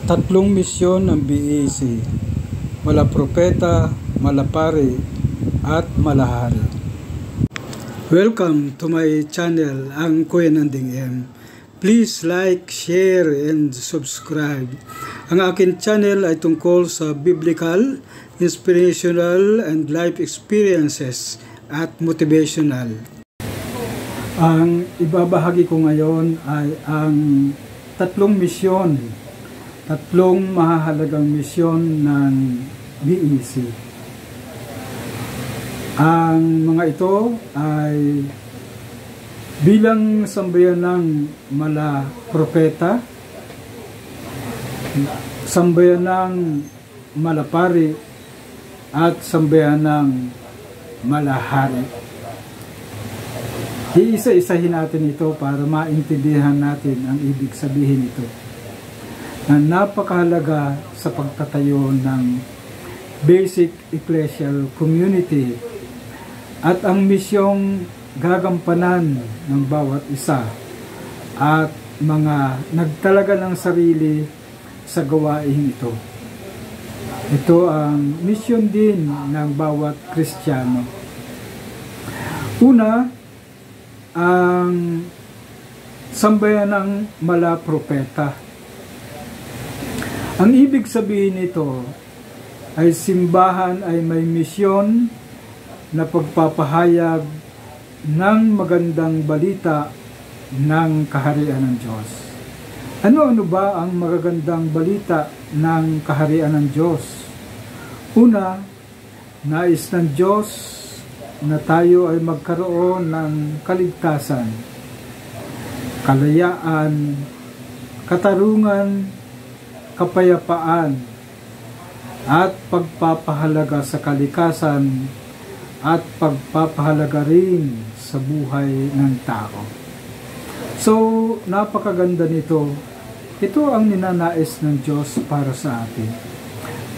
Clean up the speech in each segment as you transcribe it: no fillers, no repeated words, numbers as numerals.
Tatlong misyon ng BEC: Malapropeta, Malapari, at Malahari. Welcome to my channel, ang Kuya Nanding M. Please like, share, and subscribe. Ang akin channel ay tungkol sa biblical, inspirational, and life experiences at motivational. Ang ibabahagi ko ngayon ay ang tatlong misyon, tatlong mahahalagang misyon ng BEC. Ang mga ito ay bilang sambayanang Malapropeta, sambayanang Malapari, at sambayanang Malahari. Iisa-isahin natin ito para maintindihan natin ang ibig sabihin nito, na napakahalaga sa pagtatayo ng basic ecclesial community at ang misyong gagampanan ng bawat isa at mga nagtalaga ng sarili sa gawain ito. Ito ang misyon din ng bawat Kristiyano. Una, ang sambayanang Malapropeta. Ang ibig sabihin nito ay simbahan ay may misyon na pagpapahayag ng magandang balita ng kaharian ng Diyos. Ano-ano ba ang magagandang balita ng kaharian ng Diyos? Una, nais ng Diyos na tayo ay magkaroon ng kaligtasan, kalayaan, katarungan, kapayapaan, at pagpapahalaga sa kalikasan at pagpapahalaga rin sa buhay ng tao. So, napakaganda nito. Ito ang ninanais ng Diyos para sa atin.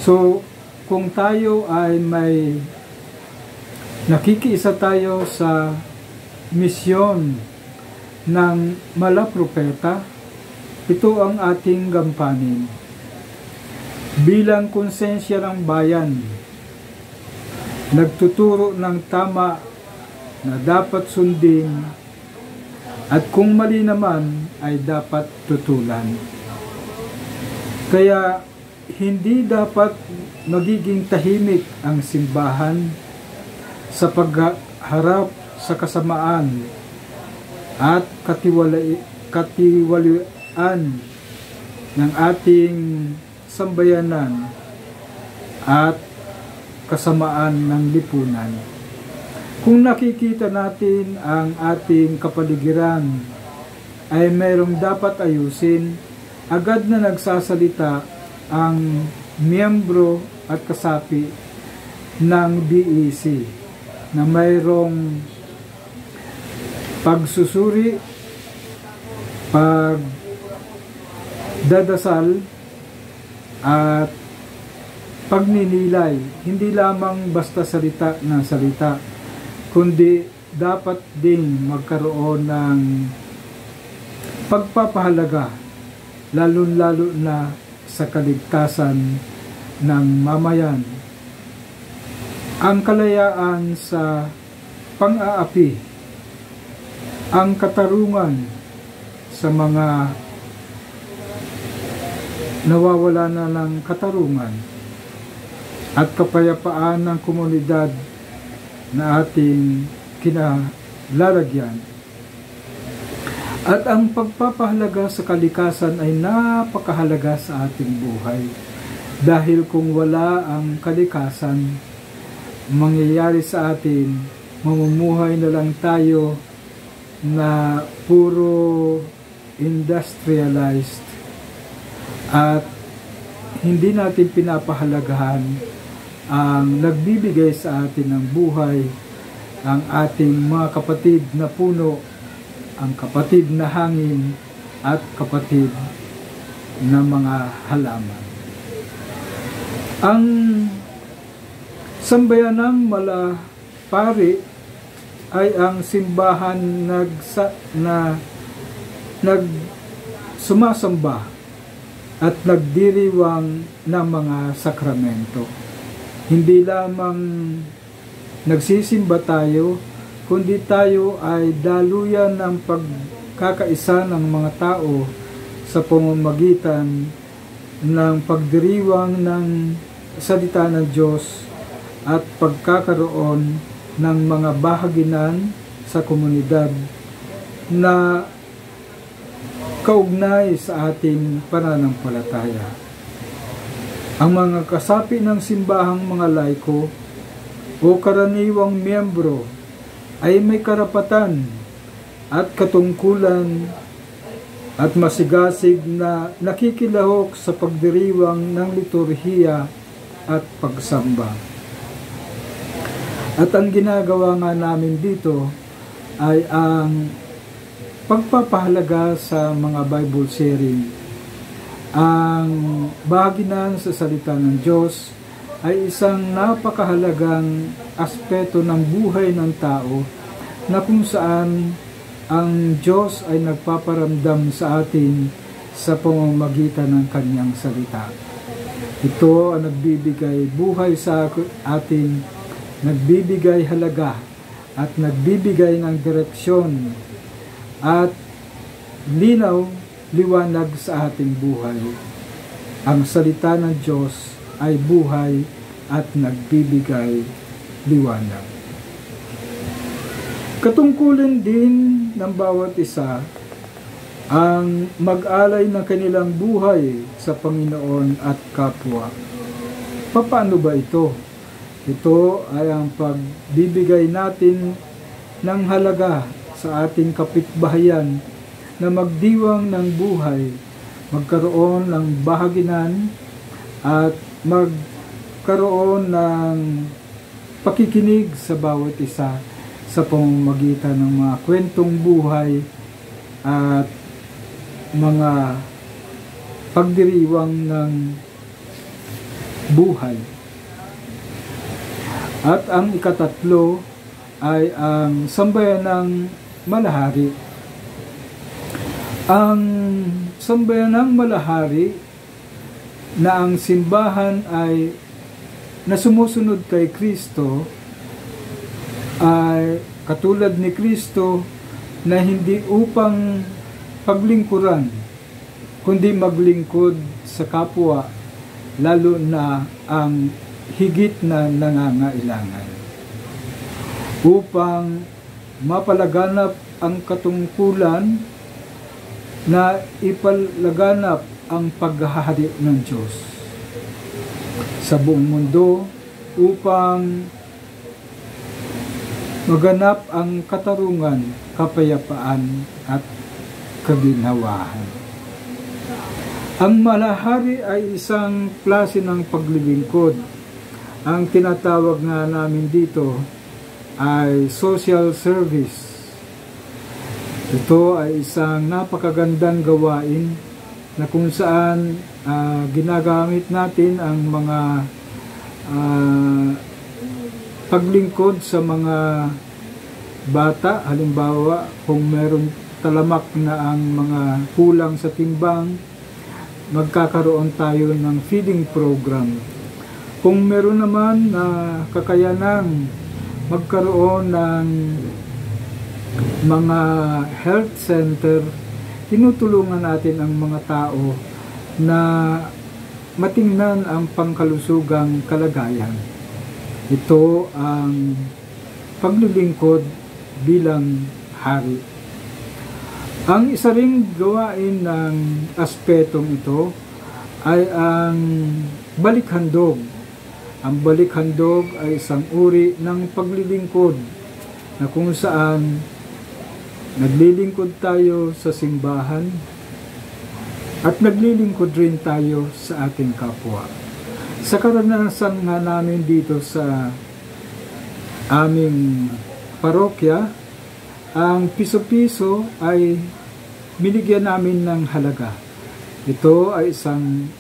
So, kung tayo ay may nakikiisa tayo sa misyon ng Malapropeta, ito ang ating gampanin. Bilang konsensya ng bayan, nagtuturo ng tama na dapat sundin at kung mali naman ay dapat tutulan. Kaya hindi dapat magiging tahimik ang simbahan sa pagharap sa kasamaan at katiwalian ng ating sambayanan at kasamaan ng lipunan. Kung nakikita natin ang ating kapaligiran ay mayroong dapat ayusin, agad na nagsasalita ang miyembro at kasapi ng BEC na mayroong pagsusuri, pagdadasal, at pagninilay. Hindi lamang basta salita ng salita, kundi dapat ding magkaroon ng pagpapahalaga, lalo-lalo na sa kaligtasan ng mamayan, ang kalayaan sa pang-aapi, ang katarungan sa mga nawawala na ng katarungan, at kapayapaan ng komunidad na ating kinalalagyan. At ang pagpapahalaga sa kalikasan ay napakahalaga sa ating buhay. Dahil kung wala ang kalikasan, mangyayari sa atin, mamumuhay na lang tayo na puro industrialized at hindi natin pinapahalagahan ang nagbibigay sa atin ng buhay, ang ating mga kapatid na puno, ang kapatid na hangin, at kapatid na mga halaman. Ang sambayanang Malapari ay ang simbahan sumasamba at nagdiriwang ng mga sakramento. Hindi lamang nagsisimba tayo, kundi tayo ay daluyan ng pagkakaisa ng mga tao sa pamamagitan ng pagdiriwang ng salita ng Diyos at pagkakaroon ng mga bahaginan sa komunidad na kaugnay sa ating pananampalataya. Ang mga kasapi ng simbahang mga laiko o karaniwang miyembro ay may karapatan at katungkulan at masigasig na nakikilahok sa pagdiriwang ng liturhiya at pagsamba. At ang ginagawa nga namin dito ay ang pagpapahalaga sa mga Bible sharing. Ang bahaginan sa salita ng Diyos ay isang napakahalagang aspeto ng buhay ng tao na kung saan ang Diyos ay nagpaparamdam sa atin sa pamamagitan ng kanyang salita. Ito ang nagbibigay buhay sa atin, nagbibigay halaga at nagbibigay ng direksyon at linaw, liwanag sa ating buhay. Ang salita ng Diyos ay buhay at nagbibigay liwanag. Katungkulan din ng bawat isa ang mag-alay ng kanilang buhay sa Panginoon at kapwa. Paano ba ito? Ito ay ang pagbibigay natin ng halaga sa ating kapitbahayan na magdiwang ng buhay, magkaroon ng bahaginan at magkaroon ng pakikinig sa bawat isa sa pamamagitan ng mga kwentong buhay at mga pagdiriwang ng buhay. At ang ikatatlo ay ang sambayan ng malahari. Ang sambayan ng malahari na ang simbahan ay na sumusunod kay Kristo ay katulad ni Kristo na hindi upang paglingkuran, kundi maglingkod sa kapwa, lalo na ang higit na nangangailangan, upang mapalaganap ang katungkulan na ipalaganap ang paghahari ng Diyos sa buong mundo, upang maganap ang katarungan, kapayapaan at kaginhawahan. Ang malahari ay isang klase ng paglilingkod. Ang tinatawag nga namin dito ay social service. Ito ay isang napakagandang gawain na kung saan ginagamit natin ang mga paglingkod sa mga bata. Halimbawa, kung meron talamak na ang mga kulang sa timbang, magkakaroon tayo ng feeding program. Kung meron naman na kakayanang magkaroon ng mga health center, tinutulungan natin ang mga tao na matingnan ang pangkalusugang kalagayan. Ito ang paglilingkod bilang hari. Ang isa ring gawain ng aspetong ito ay ang balikhandog. Ang balikhandog ay isang uri ng paglilingkod na kung saan naglilingkod tayo sa simbahan at naglilingkod rin tayo sa ating kapwa. Sa karanasan nga namin dito sa aming parokya, ang piso-piso ay binigyan namin ng halaga. Ito ay isang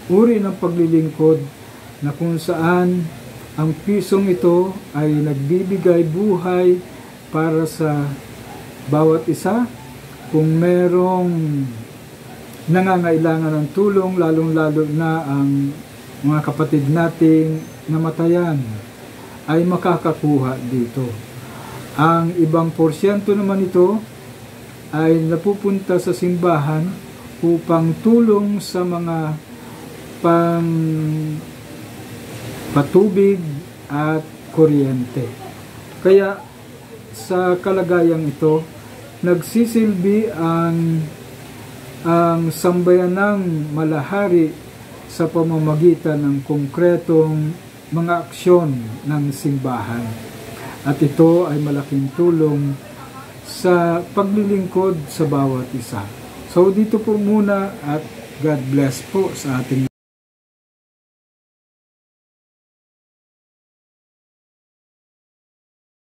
uri ng paglilingkod na kung saan ang pisong ito ay nagbibigay buhay para sa bawat isa. Kung merong nangangailangan ng tulong, lalong-lalo na ang mga kapatid nating namatayan ay makakakuha dito. Ang ibang porsyento naman ito ay napupunta sa simbahan upang tulong sa mga patubig at kuryente. Kaya sa kalagayang ito, nagsisilbi ang sambayanang malahari sa pamamagitan ng konkretong mga aksyon ng simbahan. At ito ay malaking tulong sa paglilingkod sa bawat isa. So dito po muna at God bless po sa ating